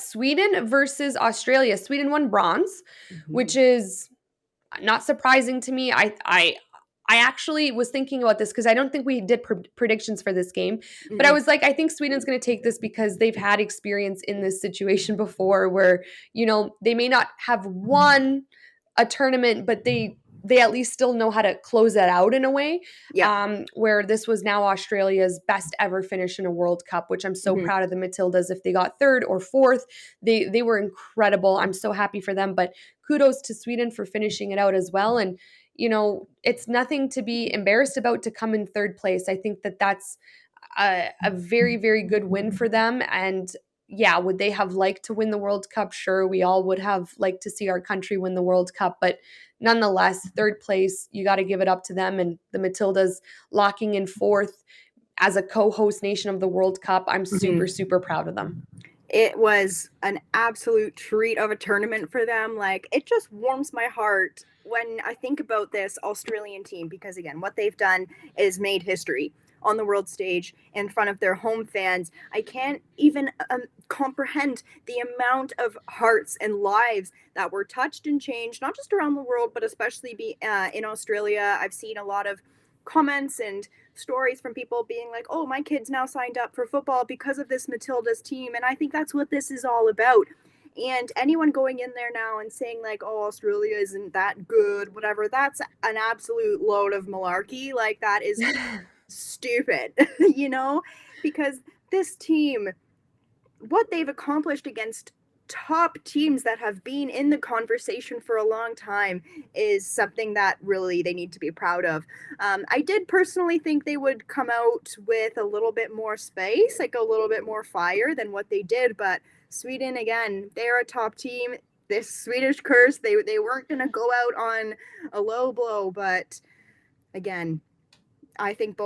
Sweden versus Australia. Sweden won bronze, which is not surprising to me. I actually was thinking about this because I don't think we did predictions for this game, but I was like, I think Sweden's going to take this because they've had experience in this situation before where, they may not have won a tournament, but they at least still know how to close that out in a way. Yeah. Where this was now Australia's best ever finish in a World Cup, which I'm so proud of the Matildas. If they got third or fourth, they were incredible. I'm so happy for them, but kudos to Sweden for finishing it out as well. And it's nothing to be embarrassed about to come in third place. I think that that's a very, very good win for them. And yeah, would they have liked to win the World Cup? Sure, we all would have liked to see our country win the World Cup, but nonetheless, third place, you got to give it up to them. And the Matildas locking in fourth as a co-host nation of the World Cup, I'm super, super proud of them. It was an absolute treat of a tournament for them. Like, it just warms my heart when I think about this Australian team, because again, what they've done is made history on the world stage in front of their home fans. I can't even comprehend the amount of hearts and lives that were touched and changed, not just around the world, but especially in Australia. I've seen a lot of comments and stories from people being like, oh, my kid's now signed up for football because of this Matildas team. And I think that's what this is all about. And anyone going in there now and saying like, oh, Australia isn't that good, whatever, that's an absolute load of malarkey. Like, that is stupid, because this team, what they've accomplished against top teams that have been in the conversation for a long time is something that really they need to be proud of. I did personally think they would come out with a little bit more space, like a little bit more fire than what they did, but Sweden, again, they're a top team. This Swedish curse, they weren't going to go out on a low blow, but again, I think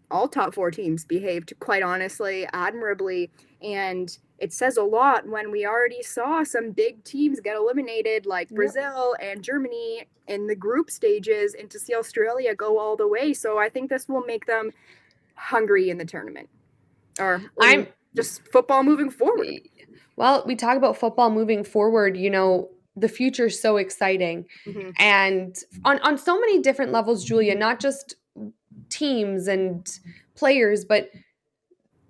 all top four teams behaved, quite honestly, admirably. And it says a lot when we already saw some big teams get eliminated, like Brazil and Germany in the group stages, and to see Australia go all the way. So I think this will make them hungry in the tournament. Or I'm just football moving forward. Well, we talk about football moving forward, the future is so exciting. And on so many different levels, Julia, not just teams and players, but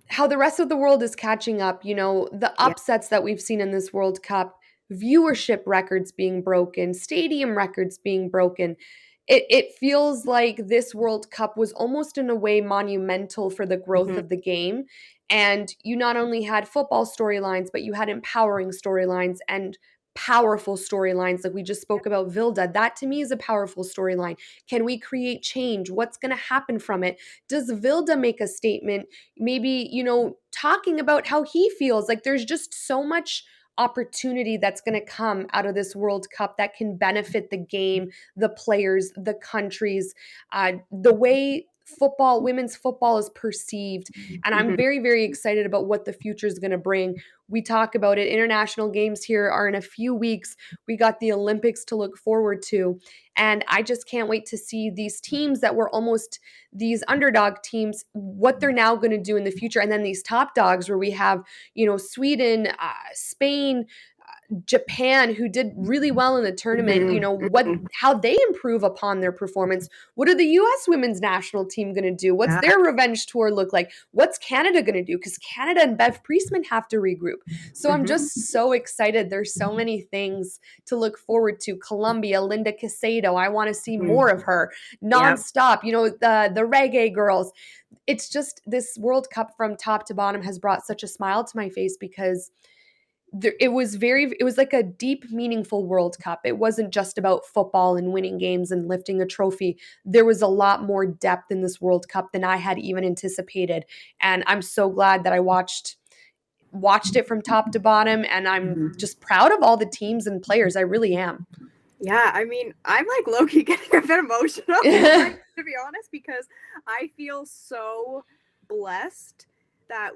how the rest of the world is catching up, the upsets that we've seen in this World Cup, viewership records being broken, stadium records being broken. It feels like this World Cup was almost in a way monumental for the growth of the game. And you not only had football storylines, but you had empowering storylines and powerful storylines. Like we just spoke about Vilda. That to me is a powerful storyline. Can we create change? What's going to happen from it? Does Vilda make a statement? Maybe, talking about how he feels. Like there's just so much opportunity that's going to come out of this World Cup that can benefit the game, the players, the countries, the way women's football is perceived. And I'm very, very excited about what the future is going to bring. We talk about it. International games here are in a few weeks. We got the Olympics to look forward to. And I just can't wait to see these teams that were almost these underdog teams, what they're now going to do in the future. And then these top dogs where we have, Sweden, Spain, Japan, who did really well in the tournament, how they improve upon their performance. What are the U.S. women's national team going to do? What's their revenge tour look like? What's Canada going to do? Because Canada and Bev Priestman have to regroup. So I'm just so excited. There's so many things to look forward to. Colombia, Linda Casado, I want to see more of her nonstop. The reggae girls. It's just this World Cup from top to bottom has brought such a smile to my face because it was like a deep, meaningful World Cup. It wasn't just about football and winning games and lifting a trophy. There was a lot more depth in this World Cup than I had even anticipated. And I'm so glad that I watched it from top to bottom. And I'm just proud of all the teams and players. I really am. Yeah, I mean, I'm like low-key getting a bit emotional, to be honest, because I feel so blessed that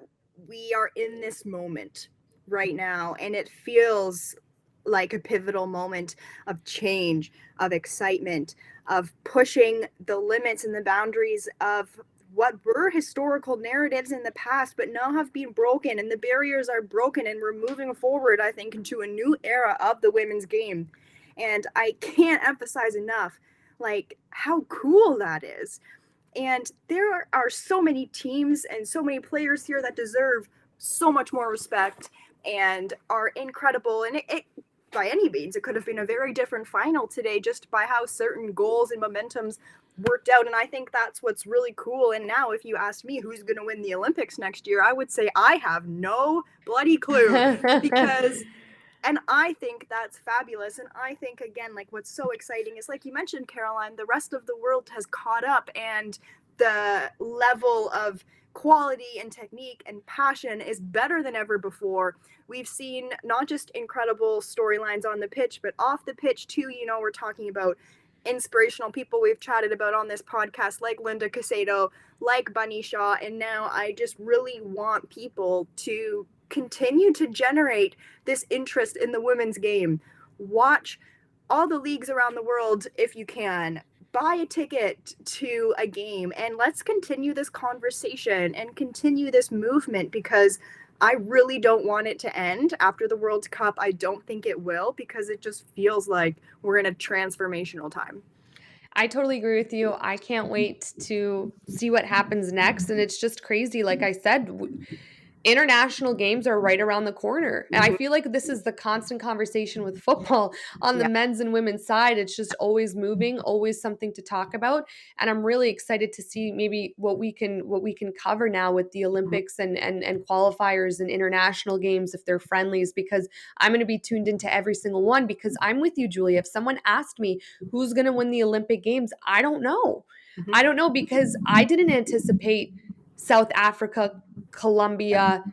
we are in this moment right now, and it feels like a pivotal moment of change, of excitement, of pushing the limits and the boundaries of what were historical narratives in the past, but now have been broken, and the barriers are broken, and we're moving forward, I think, into a new era of the women's game. And I can't emphasize enough, like, how cool that is. And there are so many teams and so many players here that deserve so much more respect and are incredible. And it by any means, it could have been a very different final today just by how certain goals and momentums worked out. And I think that's what's really cool. And now, if you asked me who's going to win the Olympics next year, I would say I have no bloody clue because. And I think that's fabulous. And I think, again, like, what's so exciting is, like you mentioned, Caroline, the rest of the world has caught up, and the level of quality and technique and passion is better than ever before. We've seen not just incredible storylines on the pitch, but off the pitch too. You know, we're talking about inspirational people we've chatted about on this podcast, like Linda Casado, like Bunny Shaw. And now I just really want people to continue to generate this interest in the women's game. Watch all the leagues around the world if you can. Buy a ticket to a game, and let's continue this conversation and continue this movement, because I really don't want it to end after the World Cup. I don't think it will, because it just feels like we're in a transformational time. I totally agree with you. I can't wait to see what happens next. And it's just crazy. Like I said, international games are right around the corner. And I feel like this is the constant conversation with football on the men's and women's side. It's just always moving, always something to talk about. And I'm really excited to see maybe what we can cover now with the Olympics and qualifiers and international games, if they're friendlies, because I'm going to be tuned into every single one, because I'm with you, Julia. If someone asked me who's going to win the Olympic Games, I don't know. I don't know, because I didn't anticipate South Africa, Colombia,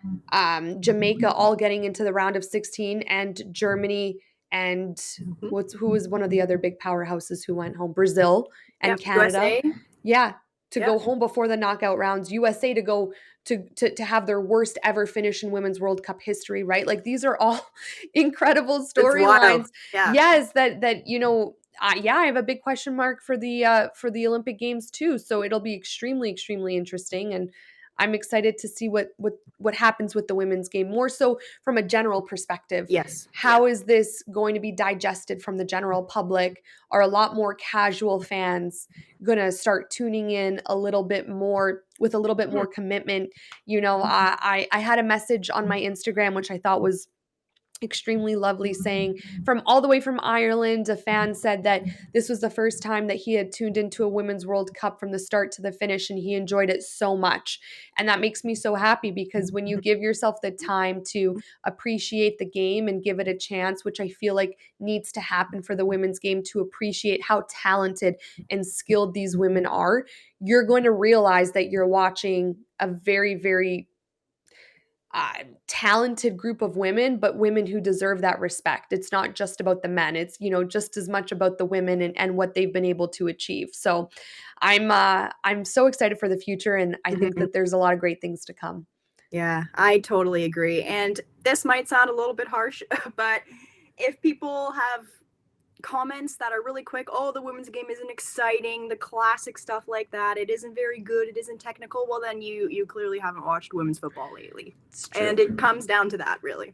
Jamaica all getting into the round of 16, and Germany and who was one of the other big powerhouses who went home? Brazil and Canada. USA. Yeah, to go home before the knockout rounds. USA to go to have their worst ever finish in Women's World Cup history, right? Like, these are all incredible storylines. Yes, that you know. I have a big question mark for the Olympic Games too. So it'll be extremely, extremely interesting, and I'm excited to see what happens with the women's game, more so from a general perspective. Yes. How is this going to be digested from the general public? Are a lot more casual fans going to start tuning in a little bit more, with a little bit more commitment? You know, I had a message on my Instagram, which I thought was extremely lovely, saying, from all the way from Ireland, a fan said that this was the first time that he had tuned into a Women's World Cup from the start to the finish, and he enjoyed it so much. And that makes me so happy, because when you give yourself the time to appreciate the game and give it a chance, which I feel like needs to happen for the women's game, to appreciate how talented and skilled these women are, you're going to realize that you're watching a very, very talented group of women, but women who deserve that respect. It's not just about the men. It's, you know, just as much about the women and what they've been able to achieve. So I'm so excited for the future, and I think that there's a lot of great things to come. Yeah, I totally agree. And this might sound a little bit harsh, but if people have comments that are really quick, oh, the women's game isn't exciting, the classic stuff like that, it isn't very good, it isn't technical, well, then you clearly haven't watched women's football lately. And it comes down to that, really.